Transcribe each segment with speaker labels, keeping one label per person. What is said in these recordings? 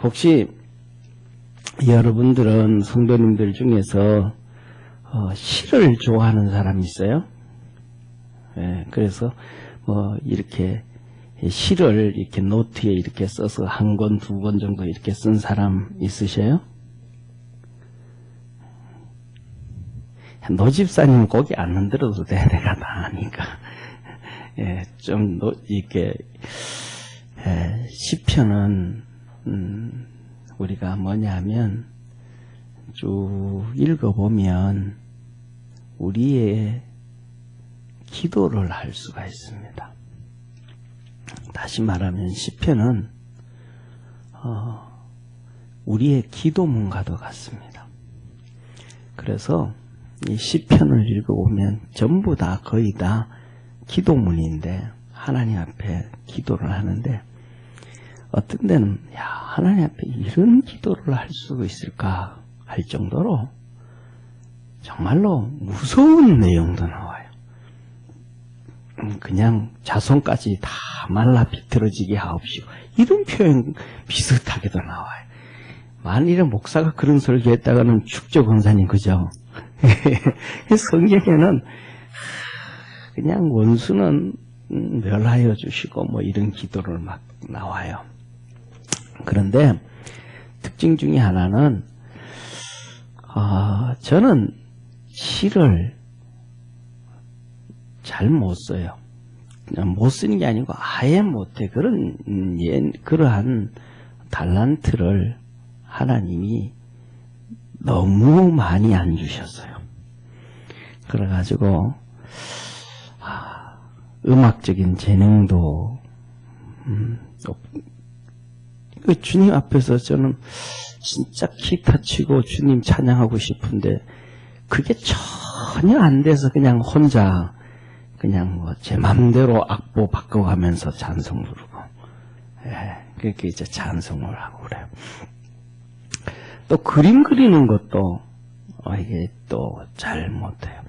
Speaker 1: 혹시 여러분들은 성도님들 중에서 시를 좋아하는 사람 있어요? 예, 그래서 이렇게 시를 이렇게 노트에 이렇게 써서 한 권, 두 권 정도 이렇게 쓴 사람 있으셔요? 노집사님은 거기 안 흔들어도 돼. 내가 다 아니까. 예, 좀 이렇게 시편은 우리가 뭐냐면 쭉 읽어보면 우리의 기도를 할 수가 있습니다. 다시 말하면 시편은 우리의 기도문과도 같습니다. 그래서 이 시편을 읽어보면 전부 다 거의 다 기도문인데 하나님 앞에 기도를 하는데 어떤 데는 하나님 앞에 이런 기도를 할 수 있을까 할 정도로 정말로 무서운 내용도 나와요. 그냥 자손까지 다 말라 비틀어지게 하옵시오. 이런 표현 비슷하게도 나와요. 만일에 목사가 그런 설교했다가는 축적 권사님 그죠? 성경에는 그냥 원수는 멸하여 주시고 이런 기도를 막 나와요. 그런데 특징 중에 하나는 저는 시를 잘 못 써요. 그냥 못 쓰는 게 아니고 아예 못해. 그러한 달란트를 하나님이 너무 많이 안 주셨어요. 그래가지고 음악적인 재능도 주님 앞에서 저는 진짜 기타 치고 주님 찬양하고 싶은데 그게 전혀 안 돼서 그냥 혼자 그냥 제 맘대로 악보 바꿔가면서 찬송 부르고 그렇게 이제 찬송을 하고 그래요. 또 그림 그리는 것도 이게 또 잘 못해요.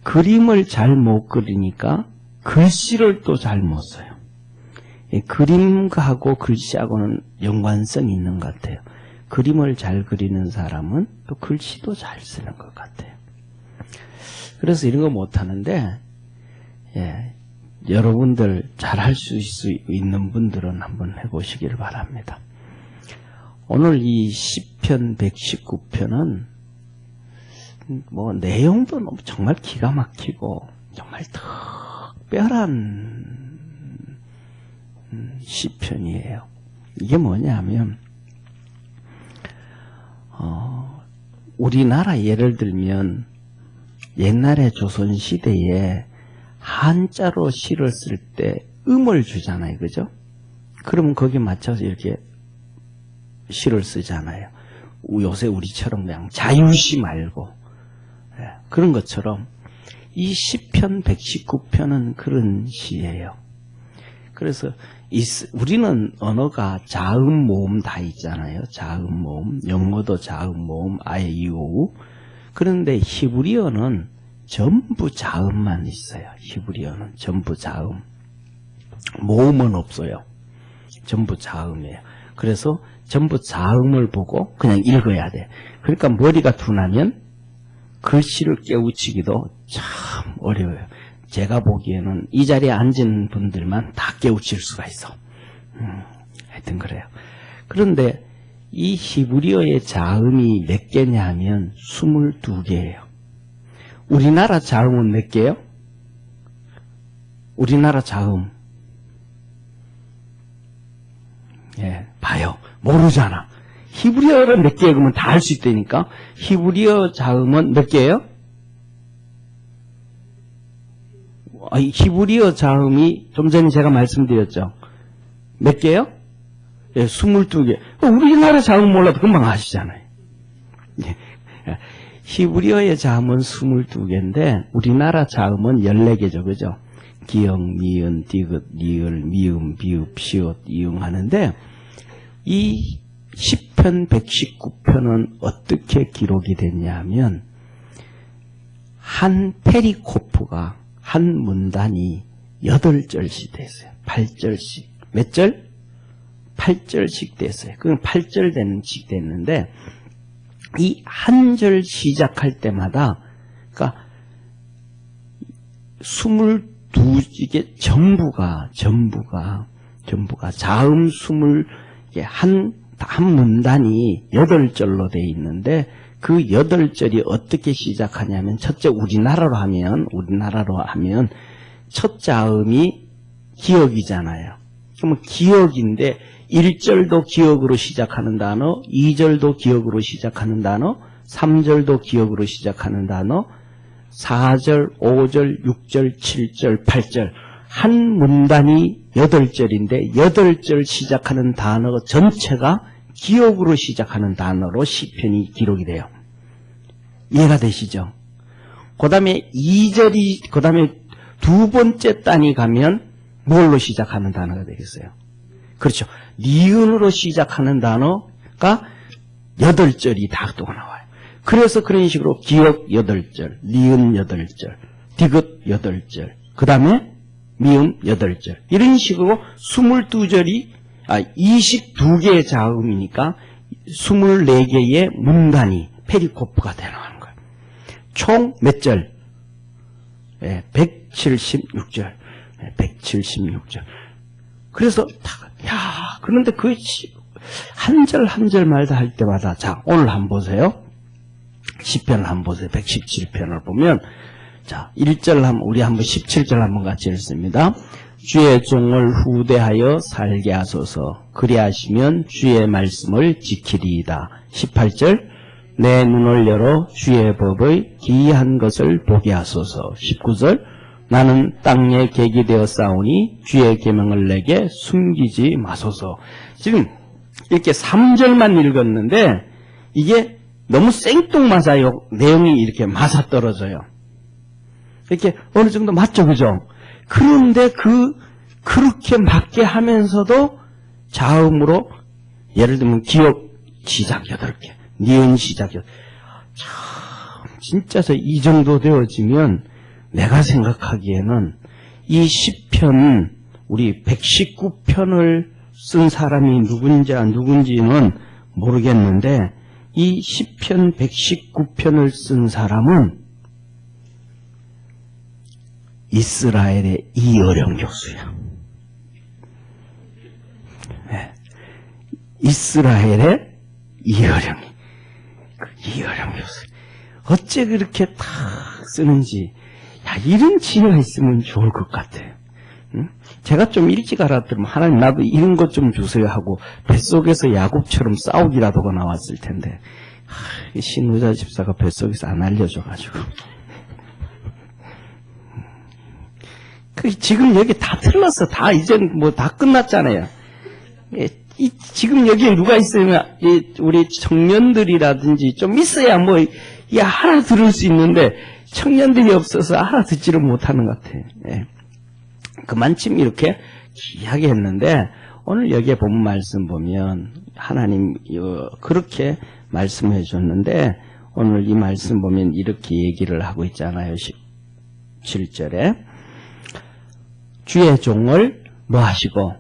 Speaker 1: 그림을 잘 못 그리니까 글씨를 또 잘 못 써요. 그림하고 글씨하고는 연관성이 있는 것 같아요. 그림을 잘 그리는 사람은 또 글씨도 잘 쓰는 것 같아요. 그래서 이런 거 못하는데 여러분들 잘 할 수 있는 분들은 한번 해보시길 바랍니다. 오늘 이 시편 119편은 내용도 정말 기가 막히고 정말 특별한 시편이에요. 이게 뭐냐면 우리나라 예를 들면 옛날에 조선시대에 한자로 시를 쓸 때 음을 주잖아요. 그죠? 그러면 거기에 맞춰서 이렇게 시를 쓰잖아요. 요새 우리처럼 그냥 자유시 말고 그런 것처럼 이 시편 119편은 그런 시예요. 그래서 우리는 언어가 자음, 모음 다 있잖아요. 자음, 모음, 영어도 자음, 모음, 아예 이오. 그런데 히브리어는 전부 자음만 있어요. 히브리어는 전부 자음. 모음은 없어요. 전부 자음이에요. 그래서 전부 자음을 보고 그냥 읽어야 돼. 그러니까 머리가 둔하면 글씨를 깨우치기도 참 어려워요. 제가 보기에는 이 자리에 앉은 분들만 다 깨우칠 수가 있어. 하여튼 그래요. 그런데 이 히브리어의 자음이 몇 개냐 하면 22개예요. 우리나라 자음은 몇 개예요? 우리나라 자음. 봐요. 모르잖아. 히브리어를 몇 개 그러면 다 할 수 있다니까. 히브리어 자음은 몇 개예요? 히브리어 자음이 좀 전에 제가 말씀드렸죠. 몇 개요? 22개. 우리나라 자음 몰라도 금방 아시잖아요. 히브리어의 자음은 22개인데 우리나라 자음은 14개죠. 그죠? 기역, 니은, 디귿, 리을, 미음, 비읍, 시옷, 이응 하는데 이 시편 119편은 어떻게 기록이 됐냐 하면 한 페리코프가 한 문단이 8절씩 됐어요. 8절씩. 몇 절? 8절씩 됐어요. 그건 8절 되는씩 됐는데, 이 한 절 시작할 때마다, 그러니까 22, 전부가 자음 한 문단이 8절로 돼 있는데, 그 8절이 어떻게 시작하냐면, 첫째 우리나라로 하면 첫 자음이 기억이잖아요. 그러면 기억인데 1절도 기억으로 시작하는 단어, 2절도 기억으로 시작하는 단어, 3절도 기억으로 시작하는 단어, 4절, 5절, 6절, 7절, 8절 한 문단이 8절인데 8절 시작하는 단어 전체가 기억으로 시작하는 단어로 시편이 기록이 돼요. 이해가 되시죠? 그 다음에 2절이, 그 다음에 두 번째 단이 가면 뭘로 시작하는 단어가 되겠어요? 그렇죠. 니은으로 시작하는 단어가 8절이 다 또 나와요. 그래서 그런 식으로 기억 8절, 니은 8절, 디귿 8절, 그 다음에 미음 8절. 이런 식으로 22개의 자음이니까 24개의 문단이 페리코프가 되어나가는 거예요. 총 몇 절? 176절. 176절. 그래서, 그런데 그 한 절 한 절마다 할 때마다, 자, 오늘 한번 보세요. 시편을 한번 보세요. 117편을 보면, 자, 1절 우리 한번 17절 한번 같이 읽습니다. 주의 종을 후대하여 살게 하소서. 그리하시면 주의 말씀을 지키리이다. 18절, 내 눈을 열어 주의 법의 기이한 것을 보게 하소서. 19절, 나는 땅에 객이 되어 싸우니 주의 계명을 내게 숨기지 마소서. 지금 이렇게 3절만 읽었는데 이게 너무 생뚱맞아요. 내용이 이렇게 맞아떨어져요. 이렇게 어느 정도 맞죠, 그죠? 그런데 그렇게 맞게 하면서도 자음으로, 예를 들면 기억 시작 8개, 니은 시작 8개. 참, 진짜 이 정도 되어지면 내가 생각하기에는 이 시편, 우리 119편을 쓴 사람이 누군지는 모르겠는데, 이 시편 119편을 쓴 사람은 이스라엘의 이어령 교수야. 네. 이스라엘의 이어령이. 이어령 교수. 어째 그렇게 다 쓰는지. 이런 지혜가 있으면 좋을 것 같아요. 응? 제가 좀 일찍 알았더라면 하나님 나도 이런 것 좀 주세요 하고 뱃속에서 야곱처럼 싸우기라도가 나왔을 텐데 신우자 집사가 뱃속에서 안 알려줘가지고 지금 여기 다 틀렸어. 다 이제 뭐 다 끝났잖아요. 지금 여기에 누가 있으면 우리 청년들이라든지 좀 있어야 뭐 알아들을 수 있는데 청년들이 없어서 알아듣지를 못하는 것 같아요. 예. 그만큼 이렇게 귀하게 했는데 오늘 여기에 본 말씀 보면 하나님 그렇게 말씀해 줬는데 오늘 이 말씀 보면 이렇게 얘기를 하고 있잖아요. 17절에 주의 종을 뭐 하시고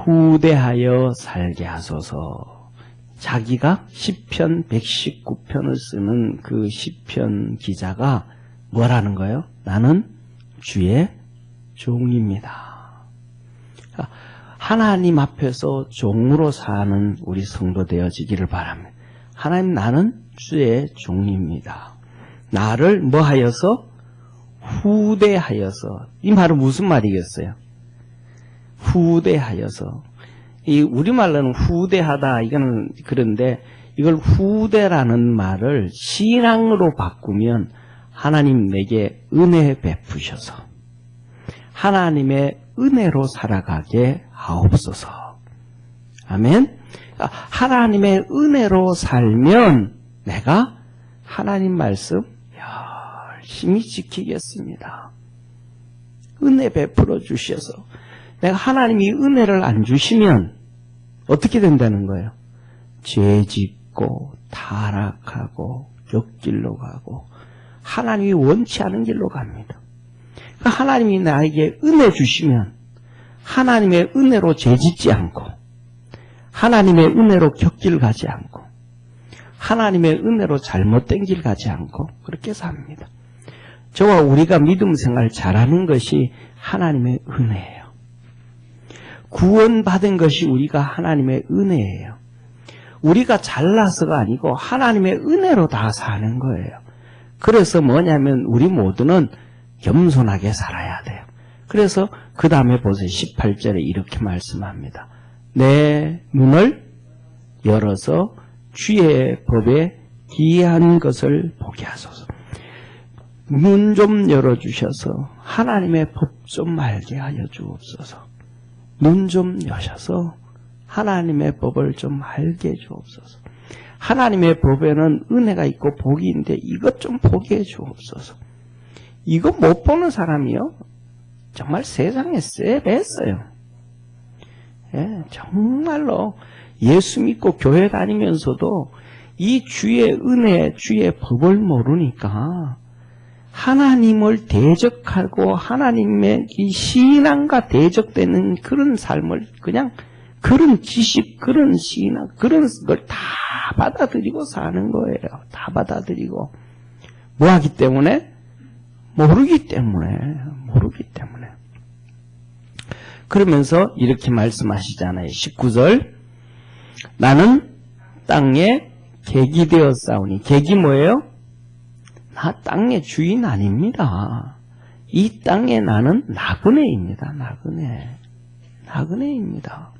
Speaker 1: 후대하여 살게 하소서. 자기가 시편 119편을 쓰는 그 시편 기자가 뭐라는 거예요? 나는 주의 종입니다. 하나님 앞에서 종으로 사는 우리 성도 되어지기를 바랍니다. 하나님, 나는 주의 종입니다. 나를 뭐 하여서? 후대하여서. 이 말은 무슨 말이겠어요? 후대하여서. 이 우리말로는 후대하다, 이거는 그런데 이걸 후대라는 말을 신앙으로 바꾸면 하나님 내게 은혜 베푸셔서 하나님의 은혜로 살아가게 하옵소서. 아멘. 하나님의 은혜로 살면 내가 하나님 말씀 열심히 지키겠습니다. 은혜 베풀어 주셔서 내가 하나님이 은혜를 안 주시면 어떻게 된다는 거예요? 죄 짓고 타락하고 역길로 가고 하나님이 원치 않은 길로 갑니다. 하나님이 나에게 은혜 주시면 하나님의 은혜로 죄 짓지 않고 하나님의 은혜로 곁길 가지 않고 하나님의 은혜로 잘못된 길 가지 않고 그렇게 삽니다. 저와 우리가 믿음 생활 잘하는 것이 하나님의 은혜예요. 구원받은 것이 우리가 하나님의 은혜예요. 우리가 잘나서가 아니고 하나님의 은혜로 다 사는 거예요. 그래서 뭐냐면 우리 모두는 겸손하게 살아야 돼요. 그래서 그 다음에 보세요. 18절에 이렇게 말씀합니다. 내 눈을 열어서 주의 법에 기이한 것을 보게 하소서. 눈 좀 열어주셔서 하나님의 법 좀 알게 하여 주옵소서. 눈 좀 여셔서 하나님의 법을 좀 알게 주옵소서. 하나님의 법에는 은혜가 있고 복이 있는데 이것 좀 보게 해 주옵소서. 이거 못 보는 사람이요 정말 세상에 쎄했어요. 예, 정말로 예수 믿고 교회 다니면서도 이 주의 은혜, 주의 법을 모르니까 하나님을 대적하고 하나님의 이 신앙과 대적되는 그런 삶을 그냥 그런 지식, 그런 신앙, 그런 걸 다 받아들이고 사는 거예요. 다 받아들이고. 뭐 하기 때문에? 모르기 때문에. 그러면서 이렇게 말씀하시잖아요. 19절. 나는 땅에 객이 되어 싸우니. 객이 뭐예요? 나 땅의 주인 아닙니다. 이 땅에 나는 나그네입니다. 나그네입니다.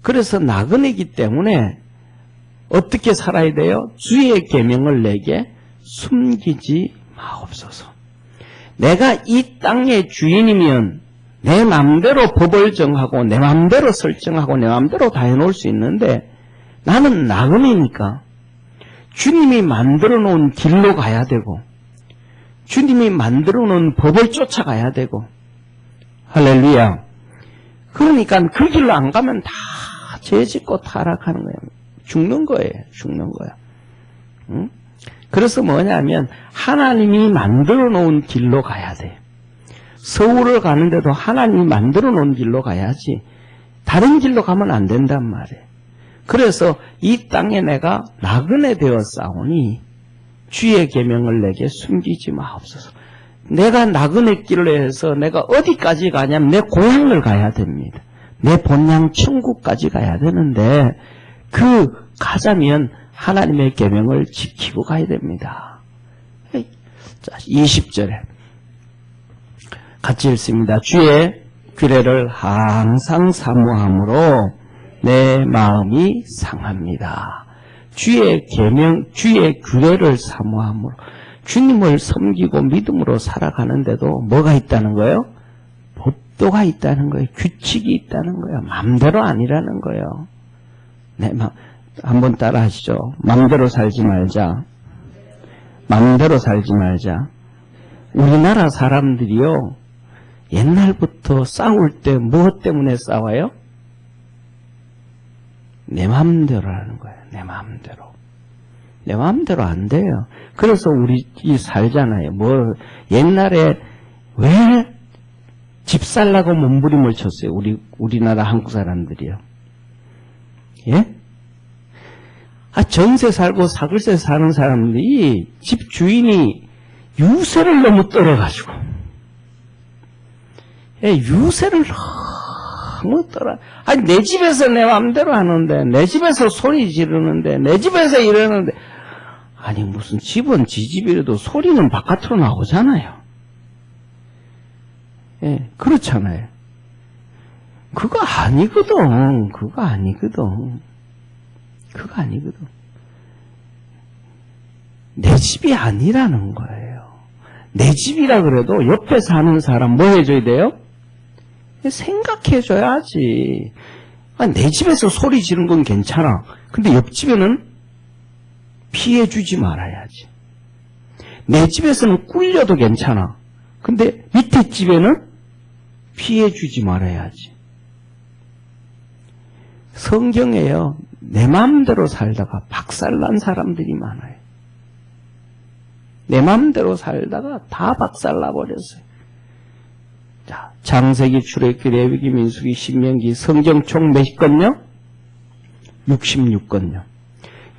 Speaker 1: 그래서 나그네이기 때문에 어떻게 살아야 돼요? 주의 계명을 내게 숨기지 마옵소서. 내가 이 땅의 주인이면 내 마음대로 법을 정하고 내 마음대로 설정하고 내 마음대로 다 해놓을 수 있는데 나는 나그네니까 주님이 만들어 놓은 길로 가야 되고 주님이 만들어 놓은 법을 쫓아가야 되고 할렐루야. 그러니까 그 길로 안 가면 다 죄짓고 타락하는 거예요. 죽는 거예요. 응? 그래서 뭐냐면 하나님이 만들어 놓은 길로 가야 돼. 서울을 가는데도 하나님이 만들어 놓은 길로 가야지 다른 길로 가면 안 된단 말이에요. 그래서 이 땅에 내가 나그네 되어 싸우니 주의 계명을 내게 숨기지 마옵소서. 내가 나그네 길로 해서 내가 어디까지 가냐면 내 고향을 가야 됩니다. 내 본향 천국까지 가야 되는데 그 가자면 하나님의 계명을 지키고 가야 됩니다. 자, 20절에 같이 읽습니다. 주의 규례를 항상 사모함으로 내 마음이 상합니다. 주의 계명, 주의 규례를 사모함으로 주님을 섬기고 믿음으로 살아가는데도 뭐가 있다는 거예요? 법도가 있다는 거예요. 규칙이 있다는 거예요. 마음대로 아니라는 거예요. 네, 한번 따라 하시죠. 마음대로 살지 말자. 마음대로 살지 말자. 우리나라 사람들이요, 옛날부터 싸울 때 무엇 때문에 싸워요? 내 마음대로 하는 거예요. 내 마음대로. 내 마음대로 안 돼요. 그래서 우리 살잖아요. 뭐 옛날에 왜 집 살라고 몸부림을 쳤어요? 우리나라 한국 사람들이요. 예? 전세 살고 사글세 사는 사람들이 집 주인이 유세를 너무 떨어가지고, 유세를 너무 떨어. 내 집에서 내 마음대로 하는데, 내 집에서 소리 지르는데, 내 집에서 이러는데, 무슨 집은 지 집이라도 소리는 바깥으로 나오잖아요. 예, 그렇잖아요. 그거 아니거든. 내 집이 아니라는 거예요. 내 집이라 그래도 옆에 사는 사람 뭐 해줘야 돼요? 생각해줘야지. 내 집에서 소리 지르는 건 괜찮아. 근데 옆집에는 피해주지 말아야지. 내 집에서는 꿀려도 괜찮아. 근데 밑에 집에는 피해주지 말아야지. 성경에요, 내 마음대로 살다가 박살난 사람들이 많아요. 내 마음대로 살다가 다 박살나버렸어요. 자, 창세기, 출애굽기, 레위기, 민수기, 신명기, 성경 총 몇 권요? 66건요.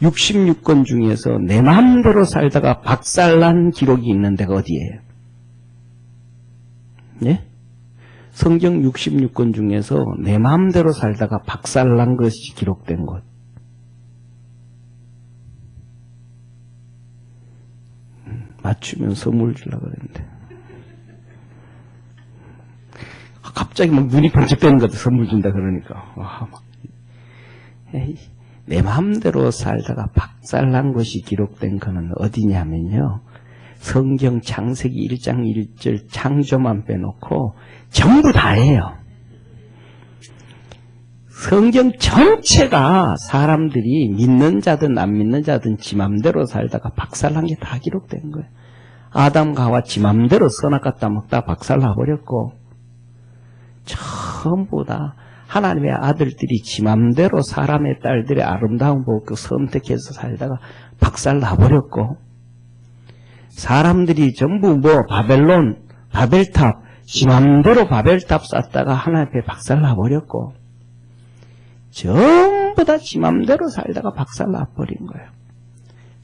Speaker 1: 66건 중에서 내 마음대로 살다가 박살난 기록이 있는 데가 어디예요? 네? 성경 66권 중에서 내 마음대로 살다가 박살난 것이 기록된 곳. 맞추면 선물 주려고 그랬는데. 갑자기 막 눈이 번쩍되는 것 같아. 선물 준다 그러니까. 와, 막. 에이, 내 마음대로 살다가 박살난 것이 기록된 거는 어디냐면요. 성경 창세기 1장 1절 창조만 빼놓고 전부 다예요. 성경 전체가 사람들이 믿는 자든 안 믿는 자든 지 맘대로 살다가 박살난 게 다 기록된 거예요. 아담과 하와 지 맘대로 선악과 따먹다 박살나버렸고, 전부 다 하나님의 아들들이 지 맘대로 사람의 딸들의 아름다운 복을 선택해서 살다가 박살나버렸고, 사람들이 전부 바벨론, 바벨탑, 지 맘대로 바벨탑 쌓다가 하나님 앞에 박살나버렸고, 전부 다 지 맘대로 살다가 박살나버린 거예요.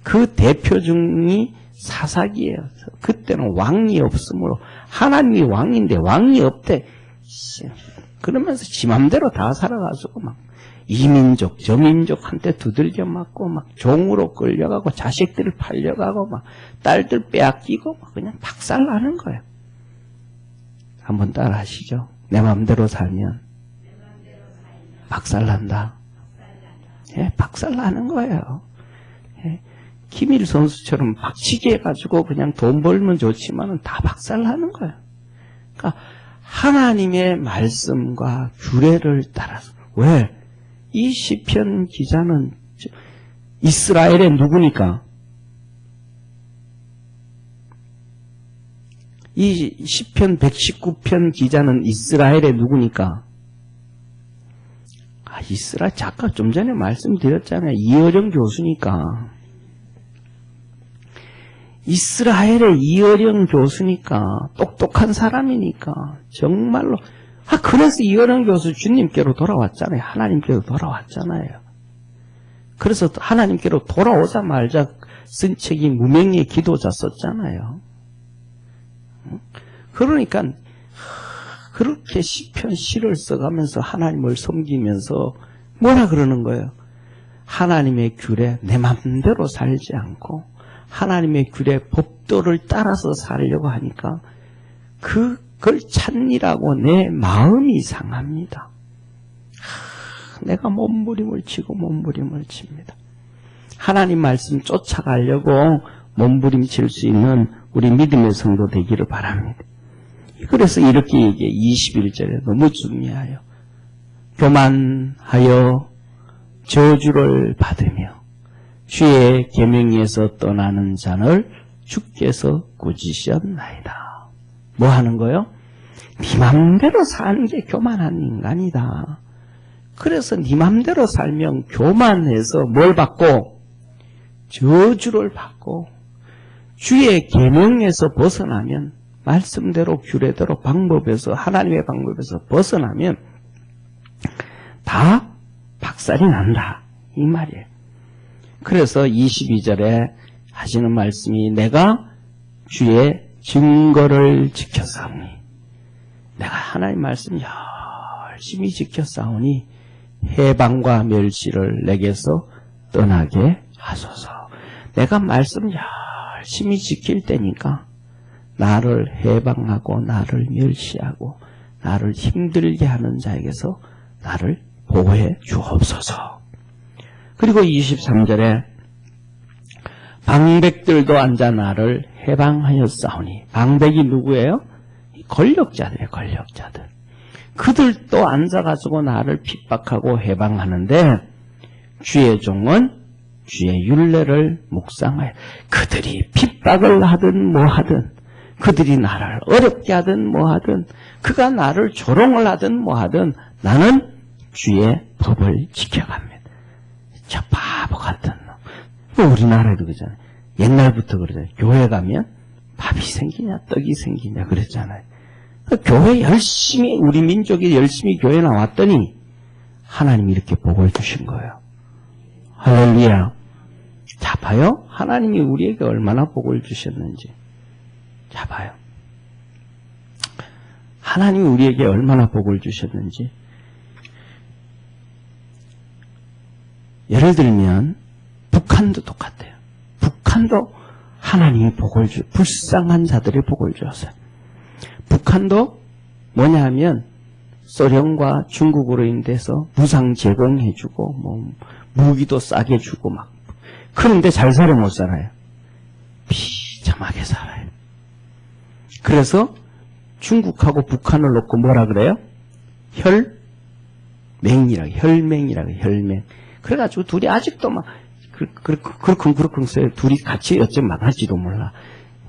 Speaker 1: 그 대표 중이 사사기예요. 그때는 왕이 없으므로 하나님이 왕인데 왕이 없대. 그러면서 지 맘대로 다 살아가지고 막 이민족 저민족한테 두들겨 맞고 막 종으로 끌려가고 자식들을 팔려가고 막 딸들 빼앗기고 막 그냥 박살나는 거예요. 한번 따라 하시죠. 내 맘대로 살면 박살난다. 예, 박살나는 거예요. 예, 김일 선수처럼 박치기 해가지고 그냥 돈 벌면 좋지만은 다 박살나는 거예요. 그러니까 하나님의 말씀과 규례를 따라서. 왜? 이 시편 기자는 이스라엘의 누구니까? 이 시편 119편 기자는 이스라엘의 누구니까? 이스라엘 작가 좀 전에 말씀드렸잖아요. 이어령 교수니까. 이스라엘의 이어령 교수니까, 똑똑한 사람이니까, 정말로. 그래서 이어령 교수 주님께로 돌아왔잖아요. 하나님께로 돌아왔잖아요. 그래서 하나님께로 돌아오자마자 쓴 책이 무명의 기도자 썼잖아요. 그러니까 그렇게 시편 시를 써가면서 하나님을 섬기면서 뭐라 그러는 거예요? 하나님의 규례 내 맘대로 살지 않고 하나님의 규례 법도를 따라서 살려고 하니까 그걸 찾느라고 내 마음이 상합니다. 내가 몸부림을 치고 몸부림을 칩니다. 하나님 말씀 쫓아가려고 몸부림칠 수 있는 우리 믿음의 성도 되기를 바랍니다. 그래서 이렇게 얘기해. 21절에 너무 중요해요. 교만하여 저주를 받으며 주의 계명에서 떠나는 자를 주께서 꾸짖으셨나이다. 뭐 하는 거요? 네 맘대로 사는 게 교만한 인간이다. 그래서 네 맘대로 살면 교만해서 뭘 받고? 저주를 받고, 주의 계명에서 벗어나면, 말씀대로 규례대로 방법에서 하나님의 방법에서 벗어나면 다 박살이 난다 이 말이에요. 그래서 22절에 하시는 말씀이 내가 주의 증거를 지켰사오니, 내가 하나님 말씀 열심히 지켰사오니 해방과 멸시를 내게서 떠나게 하소서. 내가 말씀 열심히 지킬 때니까 나를 해방하고 나를 멸시하고 나를 힘들게 하는 자에게서 나를 보호해 주옵소서. 그리고 23절에 방백들도 앉아 나를 해방하였사오니, 방백이 누구예요? 권력자들이에요. 권력자들. 그들도 앉아가지고 나를 핍박하고 해방하는데 주의 종은 주의 율례를 묵상하여, 그들이 핍박을 하든 뭐하든, 그들이 나를 어렵게 하든 뭐하든, 그가 나를 조롱을 하든 뭐하든 나는 주의 법을 지켜갑니다. 저 바보 같은 놈. 우리나라에도 그러잖아요. 옛날부터 그러잖아요. 교회 가면 밥이 생기냐 떡이 생기냐 그랬잖아요. 교회 열심히, 우리 민족이 열심히 교회 나왔더니 하나님이 이렇게 복을 주신 거예요. 할렐루야. 자, 봐요. 하나님이 우리에게 얼마나 복을 주셨는지. 자, 봐요. 하나님이 우리에게 얼마나 복을 주셨는지. 예를 들면 북한도 똑같아요. 북한도 하나님이 복을 불쌍한 자들의 복을 주었어요. 북한도 뭐냐 하면 소련과 중국으로 인해서 무상 제공해주고 뭐 무기도 싸게 주고 막. 그런데 잘 살아 못 살아요. 비참하게 살아요. 그래서 중국하고 북한을 놓고 뭐라 그래요? 혈맹이라고, 혈맹. 그래가지고 둘이 아직도 막 그렇쿵 써요. 둘이 같이 어쩜 망할지도 몰라.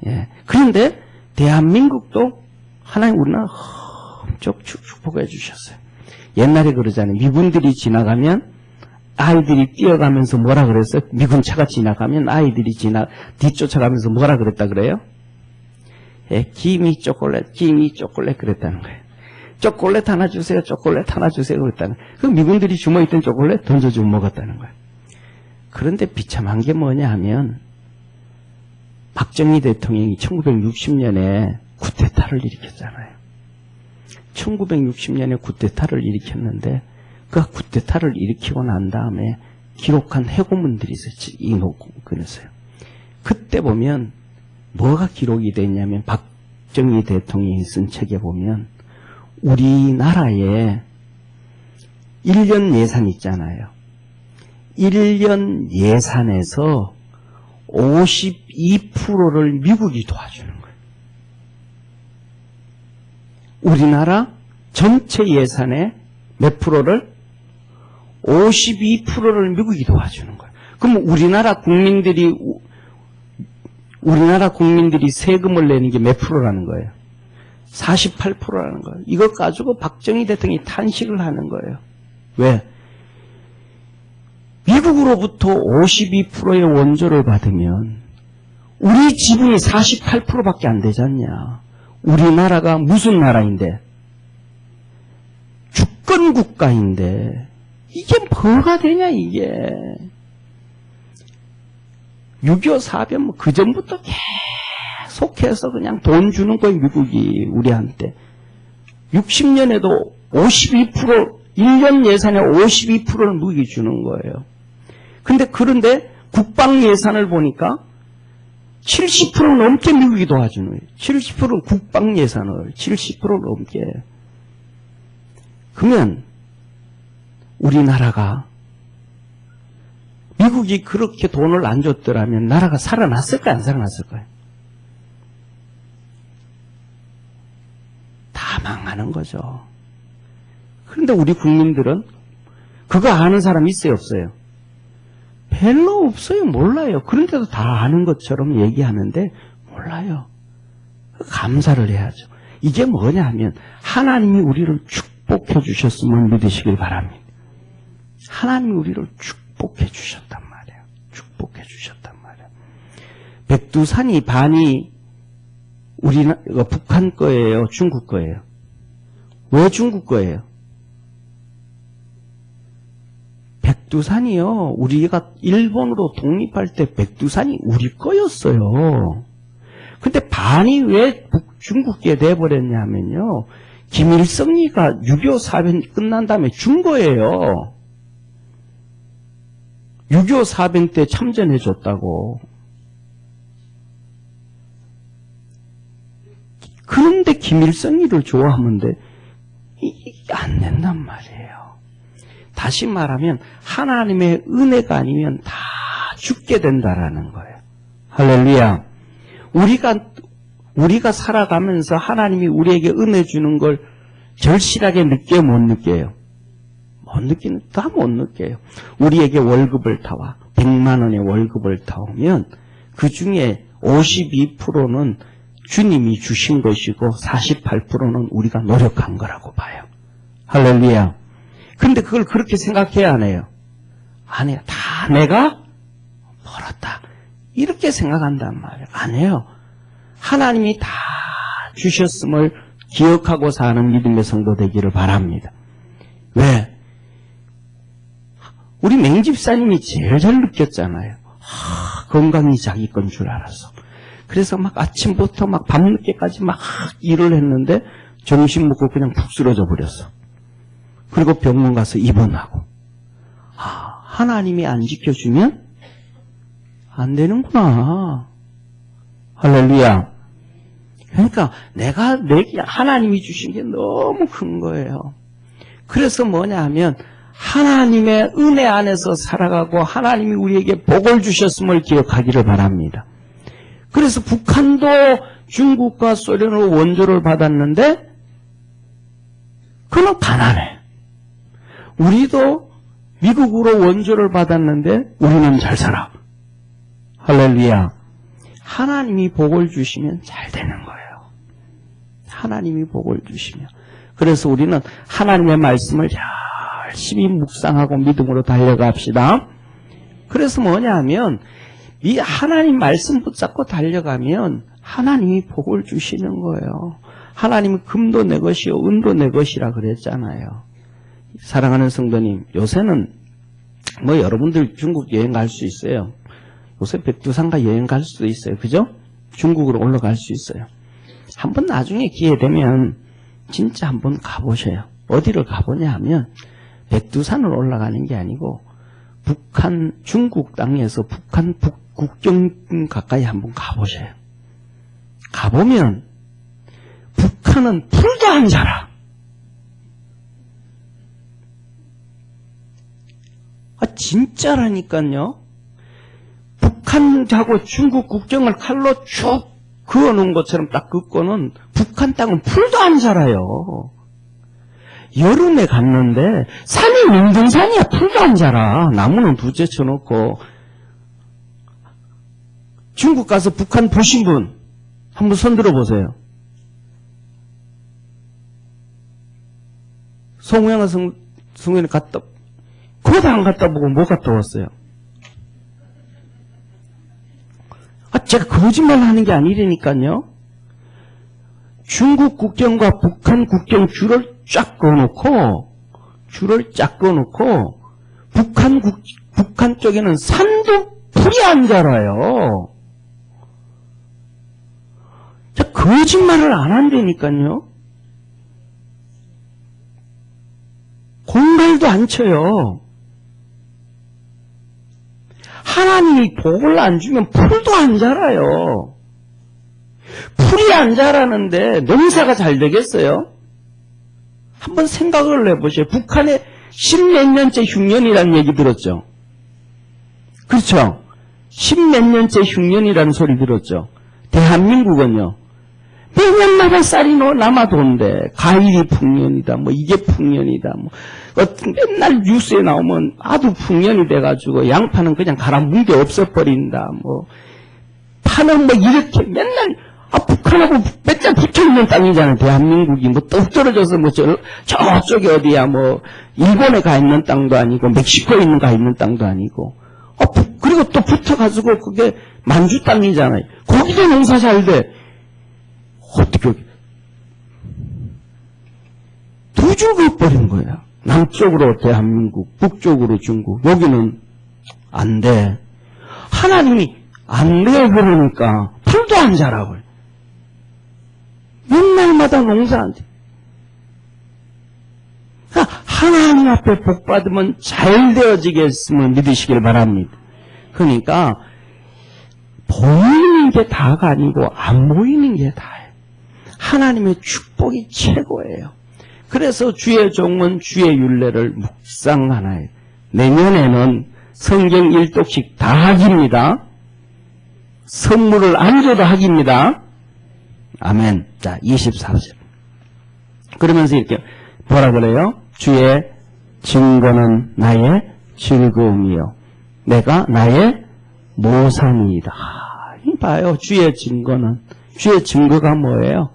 Speaker 1: 예. 그런데 대한민국도 하나님 우리나라 엄청 축복해 주셨어요. 옛날에 그러잖아요. 미군들이 지나가면 아이들이 뛰어가면서 뭐라 그랬어요? 미군 차가 지나가면 아이들이 뒤쫓아가면서 뭐라 그랬다 그래요? 예, 김이 초콜릿 그랬다는 거예요. 초콜릿 하나 주세요, 그랬다는 거예요. 그 미군들이 주머니있던 초콜릿 던져주고 먹었다는 거예요. 그런데 비참한 게 뭐냐 하면 박정희 대통령이 1960년에 쿠데타를 일으켰잖아요. 1960년에 쿠데타를 일으켰는데 그 쿠데타를 일으키고 난 다음에 기록한 해고문들이 있어요. 그랬어요. 그때 보면 뭐가 기록이 됐냐면 박정희 대통령이 쓴 책에 보면 우리나라에 1년 예산 있잖아요. 1년 예산에서 52%를 미국이 도와주는 거예요. 우리나라 전체 예산의 몇 프로를? 52%를 미국이 도와주는 거예요. 그럼 우리나라 국민들이 세금을 내는 게 몇 프로라는 거예요? 48%라는 거예요. 이것 가지고 박정희 대통령이 탄식을 하는 거예요. 왜? 미국으로부터 52%의 원조를 받으면 우리 지분이 48%밖에 안 되지 않냐. 우리나라가 무슨 나라인데? 주권 국가인데 이게 뭐가 되냐 이게. 6.25 사변 뭐 그 전부터 계속해서 그냥 돈 주는 거예요. 미국이 우리한테. 60년에도 52% 1년 예산의 52%를 미국이 주는 거예요. 그런데 국방 예산을 보니까 70% 넘게 미국이 도와주는 거예요. 70% 국방 예산을 70% 넘게. 그러면 우리나라가 미국이 그렇게 돈을 안 줬더라면 나라가 살아났을까 안 살아났을까요? 다 망하는 거죠. 그런데 우리 국민들은 그거 아는 사람 있어요 없어요? 별로 없어요. 몰라요. 그런데도 다 아는 것처럼 얘기하는데 몰라요. 감사를 해야죠. 이게 뭐냐 하면 하나님이 우리를 축복해 주셨음을 믿으시길 바랍니다. 하나님이 우리를 축복해 주셨단 말이에요. 축복해 주셨단 말이에요. 백두산이 반이 북한 거예요? 중국 거예요? 왜 중국 거예요? 백두산이요. 우리가 일본으로 독립할 때 백두산이 우리 거였어요. 근데 반이 왜 중국계 돼버렸냐면요. 김일성이가 6.25 사변 끝난 다음에 준 거예요. 6.25 사변 때 참전해줬다고. 그런데 김일성이를 좋아하면 돼. 안 된단 말이에요. 다시 말하면 하나님의 은혜가 아니면 다 죽게 된다라는 거예요. 할렐루야. 우리가 살아가면서 하나님이 우리에게 은혜 주는 걸 절실하게 느껴요, 못 느껴요? 다 못 느껴요. 우리에게 월급을 타와 100만 원의 월급을 타오면 그 중에 52%는 주님이 주신 것이고 48%는 우리가 노력한 거라고 봐요. 할렐루야. 근데 그걸 그렇게 생각해야 안 해요? 안 해요. 다 내가 벌었다. 이렇게 생각한단 말이에요. 안 해요. 하나님이 다 주셨음을 기억하고 사는 믿음의 성도 되기를 바랍니다. 왜? 우리 맹집사님이 제일 잘 느꼈잖아요. 건강이 자기 건 줄 알아서. 그래서 막 아침부터 막 밤늦게까지 막 일을 했는데 점심 먹고 그냥 푹 쓰러져 버렸어. 그리고 병원 가서 입원하고. 하나님이 안 지켜주면 안 되는구나. 할렐루야. 그러니까 내게 하나님이 주신 게 너무 큰 거예요. 그래서 뭐냐 하면 하나님의 은혜 안에서 살아가고 하나님이 우리에게 복을 주셨음을 기억하기를 바랍니다. 그래서 북한도 중국과 소련으로 원조를 받았는데 그는 가난해. 우리도 미국으로 원조를 받았는데 우리는 잘 살아. 할렐루야. 하나님이 복을 주시면 잘 되는 거예요. 하나님이 복을 주시면. 그래서 우리는 하나님의 말씀을 열심히 묵상하고 믿음으로 달려갑시다. 그래서 뭐냐 하면 이 하나님 말씀 붙잡고 달려가면 하나님이 복을 주시는 거예요. 하나님이 금도 내 것이요 은도 내 것이라 그랬잖아요. 사랑하는 성도님, 요새는 뭐 여러분들 중국 여행 갈 수 있어요. 요새 백두산가 여행 갈 수도 있어요. 그죠? 중국으로 올라갈 수 있어요. 한번 나중에 기회 되면 진짜 한번 가보셔요. 어디를 가보냐 하면 백두산을 올라가는 게 아니고 북한, 중국 땅에서 북한 국경 가까이 한번 가보셔요. 가보면 북한은 풀도 안 자라. 진짜라니까요. 북한하고 중국 국경을 칼로 쭉 그어놓은 것처럼 딱 긋고는 북한 땅은 풀도 안 자라요. 여름에 갔는데 산이 명등산이야. 풀도 안 자라. 나무는 두째 쳐놓고. 중국 가서 북한 보신 분 한번 손 들어보세요. 송우양아 성현이 갔다 거기도 안 갔다 보고 뭐 갔다 왔어요? 제가 거짓말 하는 게 아니라니까요. 중국 국경과 북한 국경 줄을 쫙 그어놓고 북한 쪽에는 산도 풀이 안 자라요. 거짓말을 안 한다니까요. 공갈도 안 쳐요. 하나님이 복을 안 주면 풀도 안 자라요. 풀이 안 자라는데 농사가 잘 되겠어요? 한번 생각을 해보세요. 북한에 10몇 년째 흉년이라는 얘기 들었죠? 그렇죠? 10몇 년째 흉년이라는 소리 들었죠? 대한민국은요, 매년마다 쌀이 남아도는데 가일이 풍년이다, 뭐 이게 풍년이다, 뭐 맨날 뉴스에 나오면 아주 풍년이 돼가지고 양파는 그냥 갈아 뭉개 없애버린다, 뭐 파는 뭐 이렇게 맨날 북한하고 뺏자 붙어있는 땅이잖아요. 대한민국이 뭐 뚝 떨어져서 뭐 저쪽에 어디야 뭐 일본에 가 있는 땅도 아니고 멕시코에 가 있는 땅도 아니고 그리고 또 붙어가지고 그게 만주 땅이잖아요. 거기도 농사 잘 돼. 어떻게 두 줄 그어버린 거야. 남쪽으로 대한민국, 북쪽으로 중국. 여기는 안 돼. 하나님이 안 돼 그러니까 풀도 안 자라고. 맨날마다 농사 안 돼. 하나님 앞에 복 받으면 잘 되어지겠음을 믿으시길 바랍니다. 그러니까 보이는 게 다가 아니고 안 보이는 게 다예요. 하나님의 축복이 최고예요. 그래서 주의 종은 주의 율례를 묵상하나요. 내년에는 성경 1독씩 다 하기입니다. 선물을 안 줘도 하기입니다. 아멘. 자, 24절. 그러면서 이렇게 뭐라 그래요? 주의 증거는 나의 즐거움이요. 내가 나의 모산이다. 봐요. 주의 증거가 뭐예요?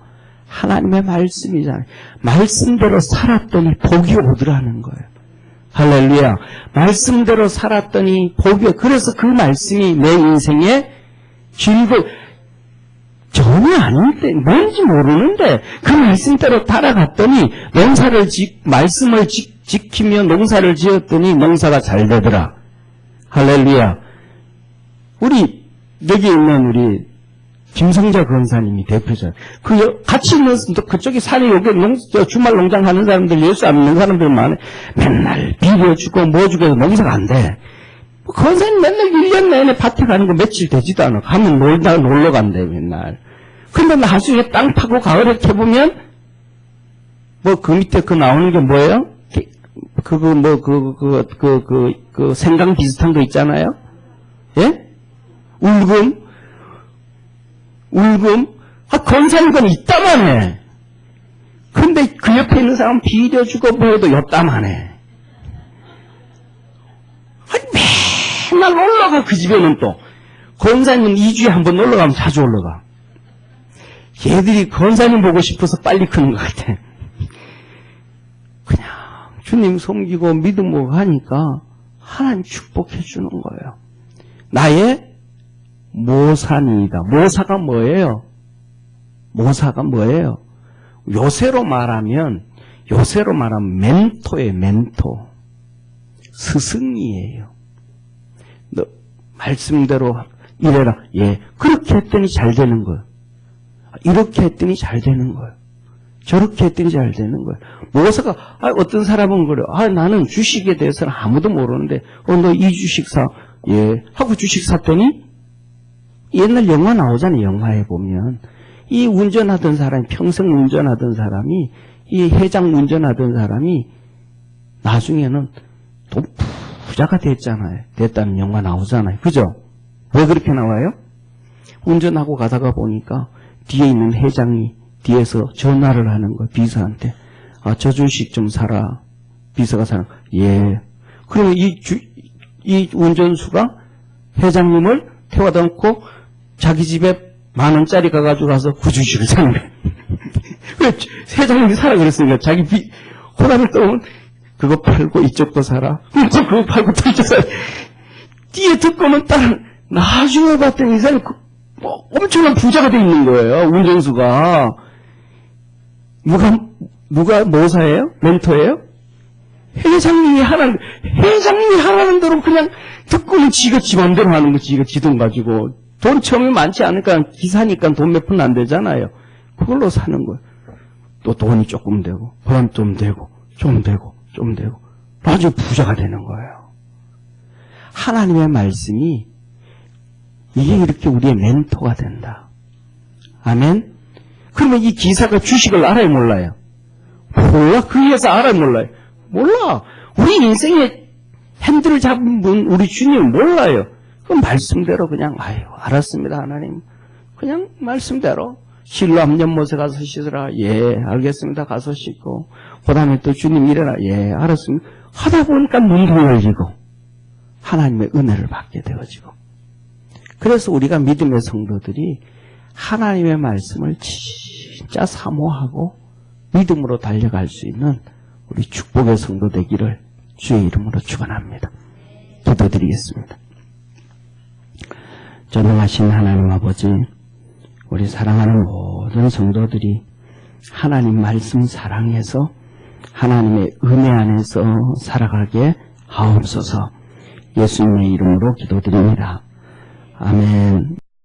Speaker 1: 하나님의 말씀이잖아요. 말씀대로 살았더니 복이 오더라는 거예요. 할렐루야. 말씀대로 살았더니 복이, 그래서 그 말씀이 내 인생에 전혀 아닌데, 뭔지 모르는데, 그 말씀대로 따라갔더니, 말씀을 지키며 농사를 지었더니 농사가 잘 되더라. 할렐루야. 우리 여기 있는 우리 김성자 권사님이 대표자. 같이 있는 그쪽에 산에 여기 주말 농장 하는 사람들, 예수 안 믿는 사람들 많아. 맨날 비료 주고 뭐 주고 해서 농사가 안 돼. 권사님 맨날 1년 내내 밭에 가는 거 며칠 되지도 않아. 가면 놀러 간대 맨날. 근데 나중에 땅 파고 가을에 캐보면 뭐 그 밑에 나오는 게 뭐예요? 생강 비슷한 거 있잖아요? 예? 울금? 권사님 건 있다만 해. 근데 그 옆에 있는 사람 비려주고 뭐해도 였다만 해. 맨날 놀러가, 그 집에는 또. 권사님은 2주에 한 번 놀러가면 자주 올라가. 얘들이 권사님 보고 싶어서 빨리 크는 것 같아. 그냥 주님 섬기고 믿음으로 하니까 하나님 축복해 주는 거예요. 나의 모산이다. 모사가 뭐예요? 요새로 말하면 멘토예요, 멘토. 스승이에요. 너 말씀대로 이래라. 예. 그렇게 했더니 잘 되는 거예요. 이렇게 했더니 잘 되는 거예요. 저렇게 했더니 잘 되는 거예요. 모사가, 어떤 사람은 그래요. 나는 주식에 대해서는 아무도 모르는데, 너 이 주식 사. 예. 하고 주식 샀더니, 옛날 영화 나오잖아요. 영화에 보면. 이 운전하던 사람이, 평생 운전하던 사람이, 이 회장 운전하던 사람이, 나중에는 또 부자가 됐다는 영화 나오잖아요. 그죠? 왜 그렇게 나와요? 운전하고 가다가 보니까, 뒤에 있는 회장이 뒤에서 전화를 하는 거예요. 비서한테. 저 주식 좀 사라. 비서가 사는 거예요. 예. 그러면 이 운전수가 회장님을 태워다 놓고 자기 집에 10,000원짜리 가가지고 가서 그 주식을 사는 거예요. 왜 회장님이 사라 그랬으니까 자기 호감을 떠오면 그거 팔고 이쪽도 사라. 그거 팔고 또 이쪽 사라. 뒤에 듣고는 따라 나중에 봤더니 이 사람이 엄청난 부자가 돼 있는 거예요. 운전수가. 누가 모사예요? 멘토예요? 회장님이 하라는 대로 그냥 듣고는 지가 지 맘대로 하는 거, 지가 지 돈 가지고. 돈 처음에 많지 않으니까 기사니까 돈 몇 푼 안 되잖아요. 그걸로 사는 거예요. 또 돈이 조금 되고, 보람 좀 되고. 나중에 부자가 되는 거예요. 하나님의 말씀이 이게 이렇게 우리의 멘토가 된다. 아멘? 그러면 이 기사가 주식을 알아요, 몰라요? 몰라? 그 회사 알아요, 몰라요? 몰라. 우리 인생의 핸들을 잡은 분, 우리 주님 몰라요. 그 말씀대로 그냥, 알았습니다, 하나님. 그냥 말씀대로. 실로암 연못에 가서 씻으라. 예, 알겠습니다. 가서 씻고. 그 다음에 또 주님 이래라. 예, 알았습니다. 하다 보니까 눈도 열리고, 하나님의 은혜를 받게 되어지고. 그래서 우리가 믿음의 성도들이 하나님의 말씀을 진짜 사모하고 믿음으로 달려갈 수 있는 우리 축복의 성도 되기를 주의 이름으로 축원합니다. 기도드리겠습니다. 전능하신 하나님 아버지, 우리 사랑하는 모든 성도들이 하나님 말씀 사랑해서 하나님의 은혜 안에서 살아가게 하옵소서. 예수님의 이름으로 기도드립니다. 아멘.